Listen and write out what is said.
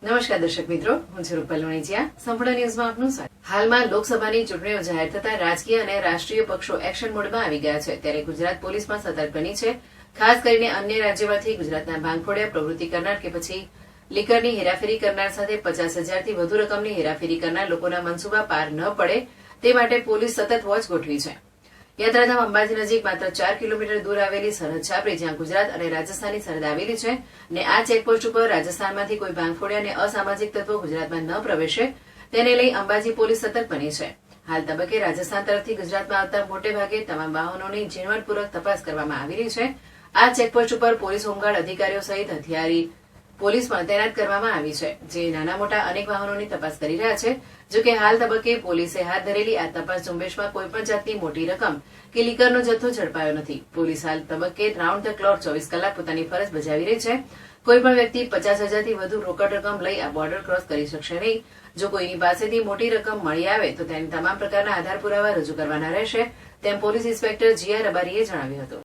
નમસ્કાર દર્શક મિત્રો, હું છું રૂપલ વણિજિયા. સંપૂર્ણ ન્યૂઝમાં આપનું સ્વાગત. હાલમાં લોકસભાની ચૂંટણીઓ જાહેર થતા રાજકીય અને રાષ્ટ્રીય પક્ષો એક્શન મોડમાં આવી ગયા છે, ત્યારે ગુજરાત પોલીસ પણ સતર્ક બની છે. ખાસ કરીને અન્ય રાજ્યોમાંથી ગુજરાતના ભાંગફોડિયા પ્રવૃત્તિ કરનાર કે પછી લીકરની હેરાફેરી કરનાર સાથે 50,000 થી વધુ રકમની હેરાફેરી કરનાર લોકોના મનસુબા પાર ન પડે તે માટે પોલીસ સતત વોચ ગોઠવી છે. યાત્રાધામ અંબાજી નજીક માત્ર 4 કિલોમીટર દૂર આવેલી સરહદ છાપરી, જ્યાં ગુજરાત અને રાજસ્થાનની સરહદ આવેલી છે, ને આ ચેકપોસ્ટ ઉપર રાજસ્થાનમાંથી કોઈ ભાંગફોડિયા અને અસામાજિક તત્વો ગુજરાતમાં ન પ્રવેશે તેને લઈ અંબાજી પોલીસ સતર્ક બની છે. હાલ તબક્કે રાજસ્થાન તરફથી ગુજરાતમાં આવતા મોટે ભાગે તમામ વાહનોની ઝીણવટપૂર્વક તપાસ કરવામાં આવી રહી છે. આ ચેકપોસ્ટ ઉપર પોલીસ હોમગાર્ડ અધિકારીઓ સહિત હથિયારી પોલીસ પણ તૈનાત કરવામાં આવી છે, જે નાના મોટા અનેક વાહનોની તપાસ કરી રહ્યા છે. જો કે હાલ તબક્કે પોલીસે હાથ ધરેલી આ તપાસ ઝુંબેશમાં કોઈપણ જાતની મોટી રકમ કે લીકરનો જથ્થો ઝડપાયો નથી. પોલીસ હાલ તબક્કે રાઉન્ડ ધ ક્લોક 24 કલાક પોતાની ફરજ બજાવી રહી છે. કોઈપણ વ્યક્તિ 50,000 થી વધુ રોકડ રકમ લઈ આ બોર્ડર ક્રોસ કરી શકશે નહીં. જો કોઈની પાસેથી મોટી રકમ મળી આવે તો તેની તમામ પ્રકારના આધાર પુરાવા રજૂ કરવાના રહેશે, તેમ પોલીસ ઇન્સ્પેક્ટર જીઆર રબારીએ જણાવ્યું હતું.